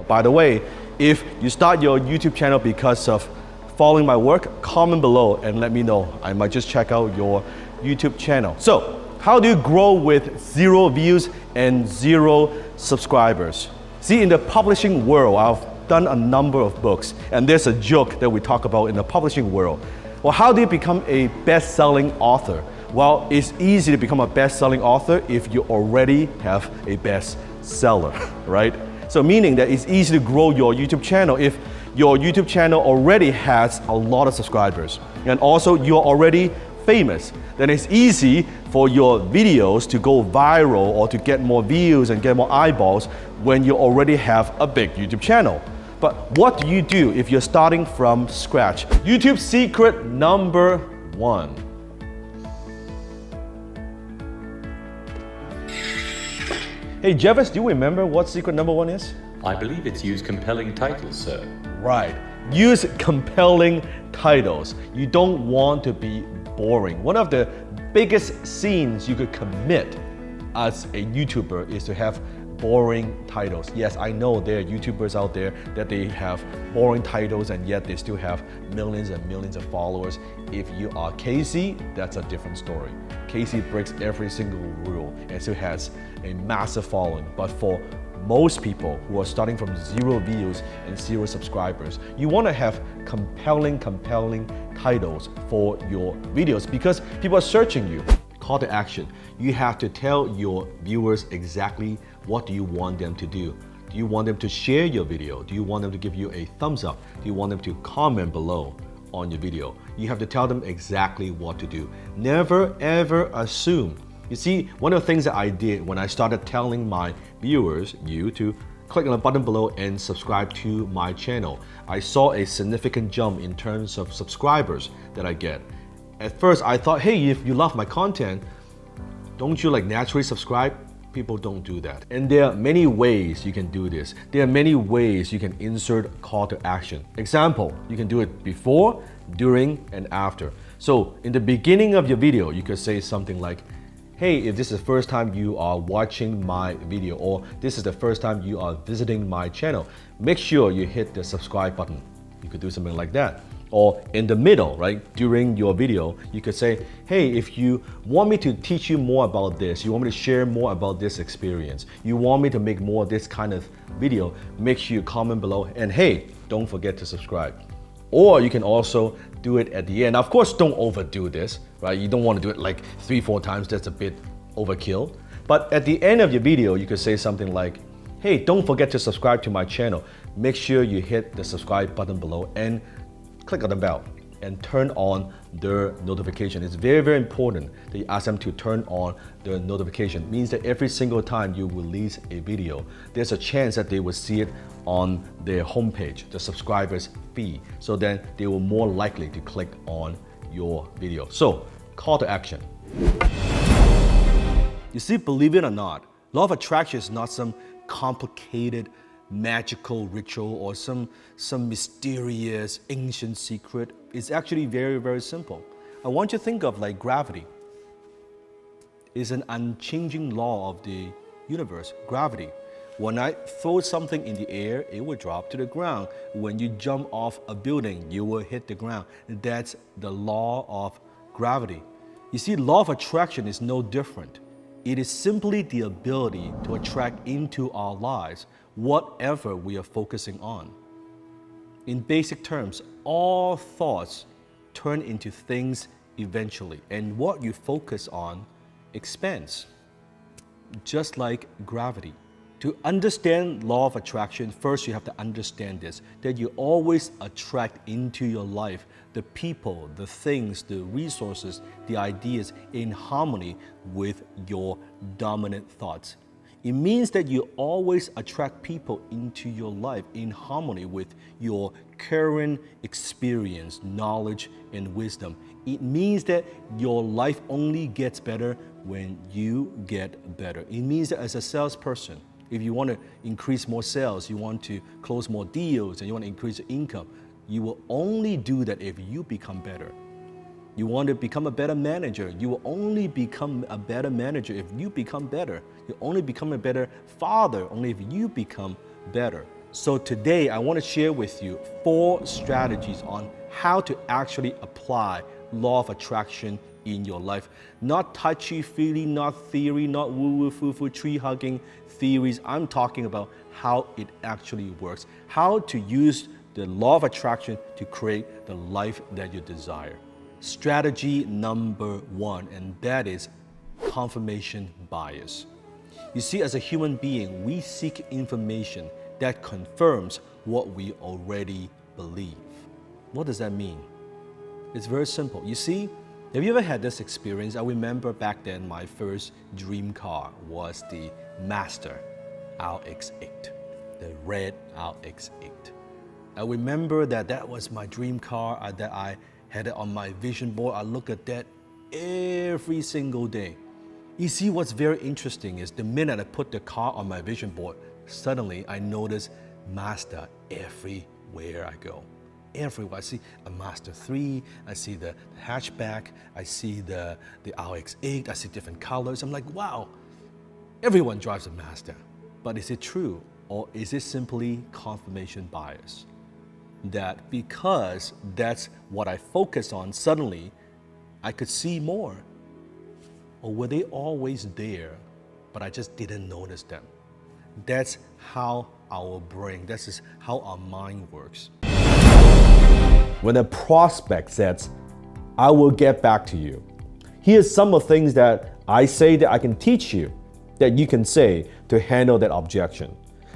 By the way, if you start your YouTube channel because of following my work, comment below and let me know. I might just check out your YouTube channel. So, how do you grow with 0 views and 0 subscribers? See, in the publishing world, I've done a number of books, and there's a joke that we talk about in the publishing world. Well, how do you become a best-selling author? Well, it's easy to become a best-selling author if you already have a bestseller, right? So meaning that it's easy to grow your YouTube channel if your YouTube channel already has a lot of subscribers. And also you're already famous. Then it's easy for your videos to go viral or to get more views and get more eyeballs when you already have a big YouTube channel. But what do you do if you're starting from scratch? YouTube secret number 1. Hey Jevis, do you remember what secret number 1 is? I believe it's use compelling titles, sir. Right. Use compelling titles. You don't want to be boring. One of the biggest sins you could commit as a YouTuber is to have boring titles. Yes, I know there are YouTubers out there that they have boring titles and yet they still have millions and millions of followers. If you are Casey, that's a different story. Casey breaks every single rule and still has a massive following. But for most people who are starting from 0 views and 0 subscribers, you want to have compelling titles for your videos because people are searching you. Call to action. You have to tell your viewers exactly what do you want them to do. Do you want them to share your video? Do you want them to give you a thumbs up? Do you want them to comment below on your video? You have to tell them exactly what to do. Never ever assume. You see, one of the things that I did when I started telling my viewers, you, to click on the button below and subscribe to my channel, I saw a significant jump in terms of subscribers that I get. At first, I thought, hey, if you love my content, don't you naturally subscribe? People don't do that. And there are many ways you can do this. There are many ways you can insert call to action. Example, you can do it before, during, and after. So in the beginning of your video, you could say something like, hey, if this is the first time you are watching my video, or this is the first time you are visiting my channel, make sure you hit the subscribe button. You could do something like that. Or in the middle, right, during your video, you could say, hey, if you want me to teach you more about this, you want me to share more about this experience, you want me to make more of this kind of video, make sure you comment below, and hey, don't forget to subscribe. Or you can also do it at the end. Of course, don't overdo this, right? You don't want to do it like 3-4 times, that's a bit overkill. But at the end of your video, you could say something like, hey, don't forget to subscribe to my channel. Make sure you hit the subscribe button below and click on the bell and turn on their notification. It's very important that you ask them to turn on the notification. It means that every single time you release a video, there's a chance that they will see it on their homepage, the subscribers feed. So then they will more likely to click on your video. So, call to action. You see, believe it or not, law of attraction is not some complicated magical ritual or some mysterious ancient secret. It's actually very simple. I want you to think of like gravity. It's an unchanging law of the universe, gravity. When I throw something in the air, it will drop to the ground. When you jump off a building, you will hit the ground. That's the law of gravity. You see, law of attraction is no different. It is simply the ability to attract into our lives whatever we are focusing on. In basic terms, all thoughts turn into things eventually, and what you focus on expands, just like gravity. To understand law of attraction, first you have to understand this, that you always attract into your life the people, the things, the resources, the ideas in harmony with your dominant thoughts. It means that you always attract people into your life in harmony with your current experience, knowledge, and wisdom. It means that your life only gets better when you get better. It means that as a salesperson, if you want to increase more sales, you want to close more deals, and you want to increase your income, you will only do that if you become better. You want to become a better manager, you will only become a better manager if you become better. You only become a better father only if you become better. So today I want to share with you 4 strategies on how to actually apply law of attraction in your life. Not touchy-feely, not theory, not woo-woo, foo-foo, tree-hugging theories. I'm talking about how it actually works. How to use the law of attraction to create the life that you desire. Strategy number 1, and that is confirmation bias. You see, as a human being, we seek information that confirms what we already believe. What does that mean? It's very simple. You see, have you ever had this experience? I remember back then my first dream car was the Master RX-8, the red RX-8. I remember that was my dream car, that I had it on my vision board. I look at that every single day. You see, what's very interesting is the minute I put the car on my vision board, suddenly I notice Mazda everywhere I go. Everywhere. I see a Mazda 3, I see the hatchback, I see the RX-8, I see different colors. I'm like, wow, everyone drives a Mazda. But is it true, or is it simply confirmation bias? That because that's what I focus on, suddenly I could see more. Or were they always there, but I just didn't notice them? That's how our brain, that's how our mind works. When a prospect says, I will get back to you, here's some of the things that I say that I can teach you, that you can say to handle that objection.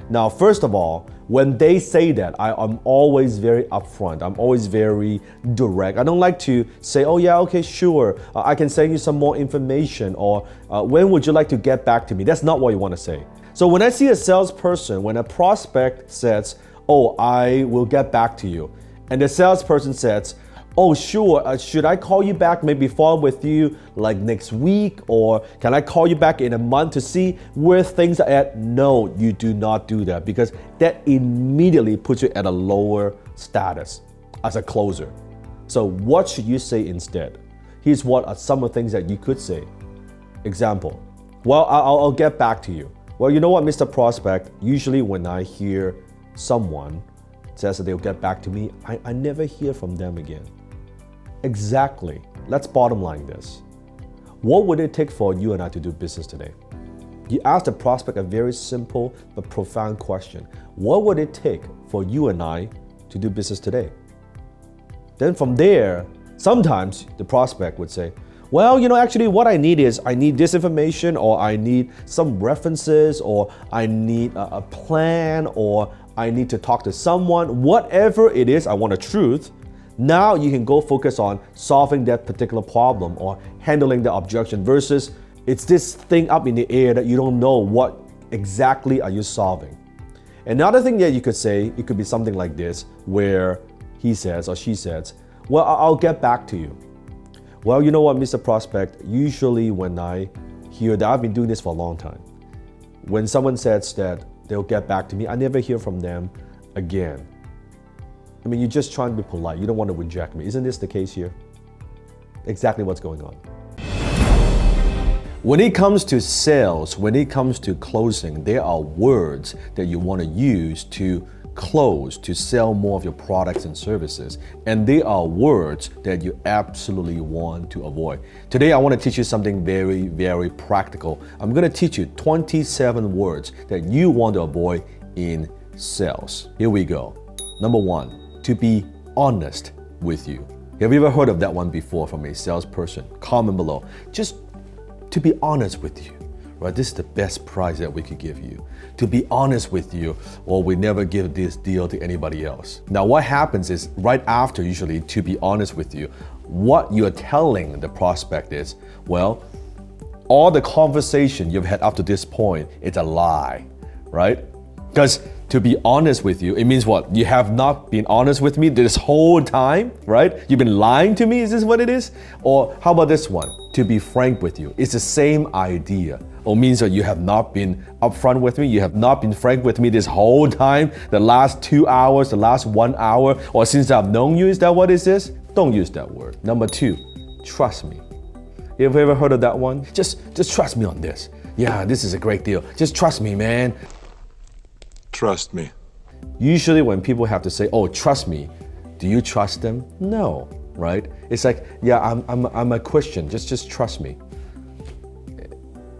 Now, first of all, when they say that, I'm always very upfront. I'm always very direct. I don't like to say, oh yeah, okay, sure, I can send you some more information, or when would you like to get back to me? That's not what you want to say. So when I see a salesperson, when a prospect says, oh, I will get back to you, and the salesperson says, oh sure, should I call you back, maybe follow up with you like next week, or can I call you back in a month to see where things are at? No, you do not do that, because that immediately puts you at a lower status as a closer. So what should you say instead? Here's what are some of the things that you could say. Example, well, I'll get back to you. Well, you know what, Mr. Prospect, usually when I hear someone says that they'll get back to me, I never hear from them again. Exactly. Let's bottom line this. What would it take for you and I to do business today? You ask the prospect a very simple but profound question. What would it take for you and I to do business today? Then from there, sometimes the prospect would say, well, you know, actually what I need is I need this information, or I need some references, or I need a plan, or I need to talk to someone. Whatever it is, I want a truth. Now you can go focus on solving that particular problem or handling the objection, versus it's this thing up in the air that you don't know what exactly are you solving. Another thing that you could say, it could be something like this, where he says or she says, well, I'll get back to you. Well, you know what, Mr. Prospect, usually when I hear that, I've been doing this for a long time. When someone says that they'll get back to me, I never hear from them again. I mean, you're just trying to be polite. You don't want to reject me. Isn't this the case here? Exactly what's going on. When it comes to sales, when it comes to closing, there are words that you want to use to close, to sell more of your products and services. And they are words that you absolutely want to avoid. Today, I want to teach you something very, very practical. I'm going to teach you 27 words that you want to avoid in sales. Here we go. Number 1. To be honest with you. Have you ever heard of that one before from a salesperson? Comment below. Just to be honest with you, right? This is the best price that we could give you. To be honest with you, or we never give this deal to anybody else. Now what happens is, right after usually to be honest with you, what you're telling the prospect is, well, all the conversation you've had up to this point, it's a lie, right? Because to be honest with you, it means what? You have not been honest with me this whole time, right? You've been lying to me, is this what it is? Or how about this one? To be frank with you. It's the same idea. Or means that you have not been upfront with me, you have not been frank with me this whole time, the last 2 hours, the last 1 hour, or since I've known you, is that what is this? Don't use that word. Number 2, trust me. Have you ever heard of that one? Just trust me on this. Yeah, this is a great deal. Just trust me, man. Trust me. Usually when people have to say, oh, trust me, do you trust them? No, right? It's like, yeah, I'm a Christian, just trust me.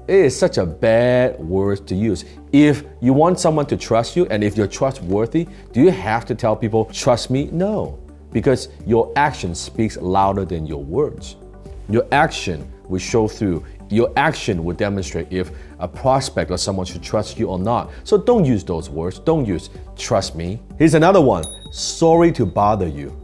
It is such a bad word to use. If you want someone to trust you and if you're trustworthy, do you have to tell people, trust me? No, because your action speaks louder than your words. Your action will show through. Your action will demonstrate if a prospect or someone should trust you or not. So don't use those words. Don't use trust me. Here's another one. Sorry to bother you.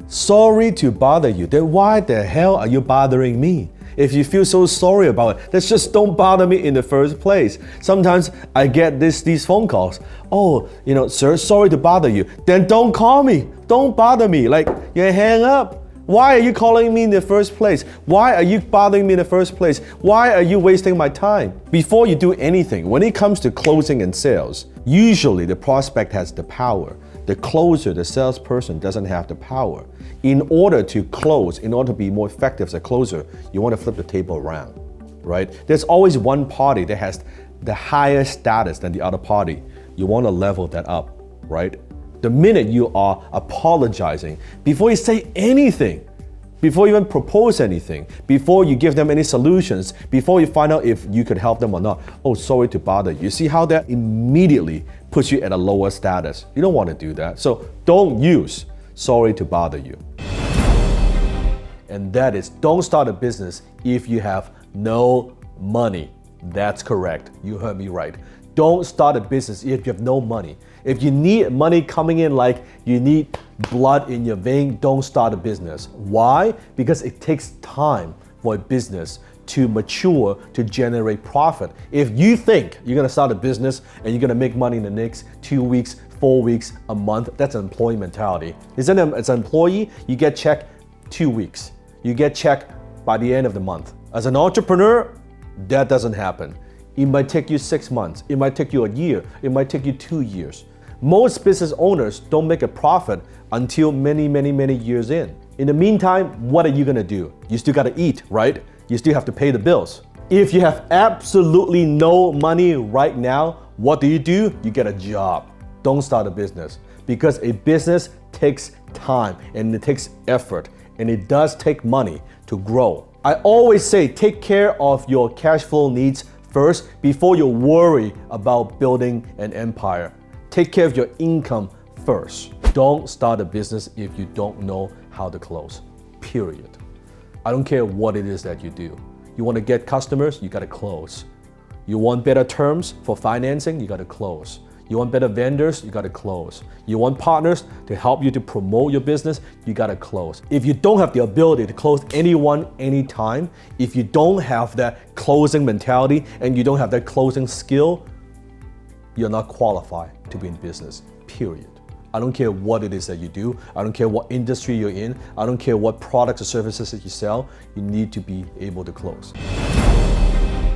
Sorry to bother you. Then why the hell are you bothering me? If you feel so sorry about it, then just don't bother me in the first place. Sometimes I get these phone calls. Oh, sir, sorry to bother you. Then don't call me. Don't bother me. Like, you hang up. Why are you calling me in the first place? Why are you bothering me in the first place? Why are you wasting my time? Before you do anything, when it comes to closing and sales, usually the prospect has the power. The closer, the salesperson doesn't have the power. In order to close, in order to be more effective as a closer, you want to flip the table around, right? There's always one party that has the higher status than the other party. You want to level that up, right? The minute you are apologizing, before you say anything, before you even propose anything, before you give them any solutions, before you find out if you could help them or not, oh, sorry to bother you. See how that immediately puts you at a lower status? You don't want to do that. So don't use sorry to bother you. And that is, don't start a business if you have no money. That's correct. You heard me right. Don't start a business if you have no money. If you need money coming in like you need blood in your vein, don't start a business. Why? Because it takes time for a business to mature, to generate profit. If you think you're gonna start a business and you're gonna make money in the next 2 weeks, 4 weeks, a month, that's an employee mentality. As an employee, you get checked 2 weeks. You get checked by the end of the month. As an entrepreneur, that doesn't happen. It might take you 6 months. It might take you a year. It might take you 2 years. Most business owners don't make a profit until many, many, many years in. In the meantime, what are you gonna do? You still gotta eat, right? You still have to pay the bills. If you have absolutely no money right now, what do? You get a job. Don't start a business, because a business takes time and it takes effort and it does take money to grow. I always say take care of your cash flow needs first before you worry about building an empire. Take care of your income first. Don't start a business if you don't know how to close, period. I don't care what it is that you do. You want to get customers, you got to close. You want better terms for financing, you got to close. You want better vendors, you got to close. You want partners to help you to promote your business, you got to close. If you don't have the ability to close anyone, anytime, if you don't have that closing mentality and you don't have that closing skill, you're not qualified to be in business, period. I don't care what it is that you do. I don't care what industry you're in. I don't care what products or services that you sell. You need to be able to close.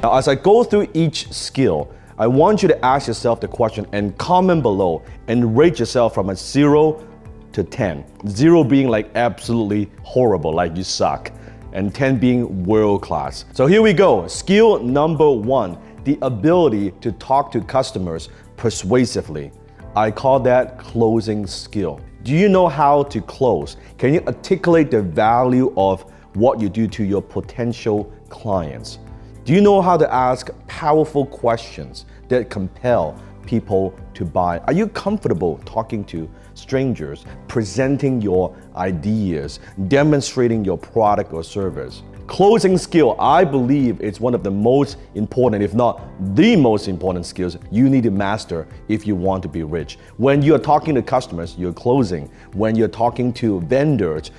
Now, as I go through each skill, I want you to ask yourself the question and comment below and rate yourself from a 0 to 10. 0 being like absolutely horrible, like you suck, and 10 being world class. So here we go. Skill number 1, the ability to talk to customers persuasively. I call that closing skill. Do you know how to close? Can you articulate the value of what you do to your potential clients? Do you know how to ask powerful questions that compel people to buy? Are you comfortable talking to strangers, presenting your ideas, demonstrating your product or service? Closing skill, I believe, is one of the most important, if not the most important skills you need to master if you want to be rich. When you're talking to customers, you're closing. When you're talking to vendors,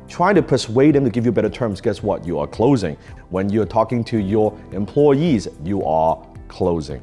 trying to persuade them to give you better terms, guess what? You are closing. When you're talking to your employees, you are closing.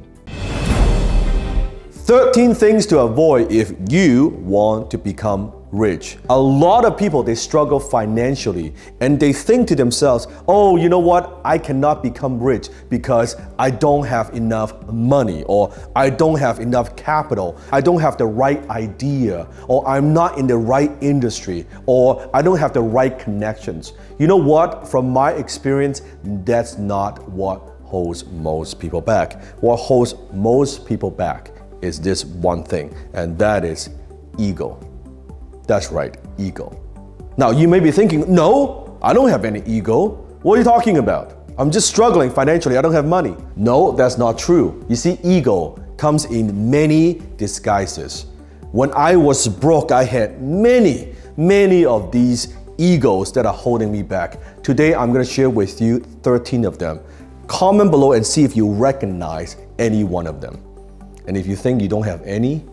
13 things to avoid if you want to become rich. A lot of people, they struggle financially and they think to themselves, oh, you know what? I cannot become rich because I don't have enough money, or I don't have enough capital. I don't have the right idea, or I'm not in the right industry, or I don't have the right connections. You know what? From my experience, that's not what holds most people back. What holds most people back is this one thing, and that is ego. That's right, ego. Now you may be thinking, no, I don't have any ego. What are you talking about? I'm just struggling financially, I don't have money. No, that's not true. You see, ego comes in many disguises. When I was broke, I had many of these egos that are holding me back. Today, I'm going to share with you 13 of them. Comment below and see if you recognize any one of them. And if you think you don't have any,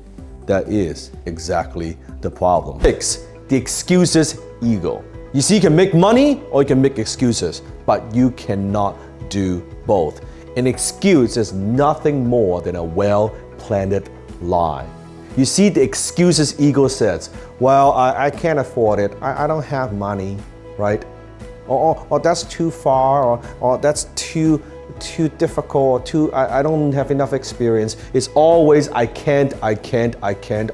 that is exactly the problem. 6. The excuses ego. You see, you can make money or you can make excuses, but you cannot do both. An excuse is nothing more than a well-planned lie. You see, the excuses ego says, well, I can't afford it, I don't have money, right? Or that's too far, or that's too difficult, I don't have enough experience. It's always I can't,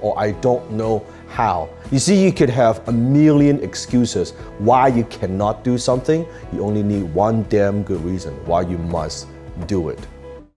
or I don't know how. You see, you could have a million excuses why you cannot do something. You only need one damn good reason why you must do it.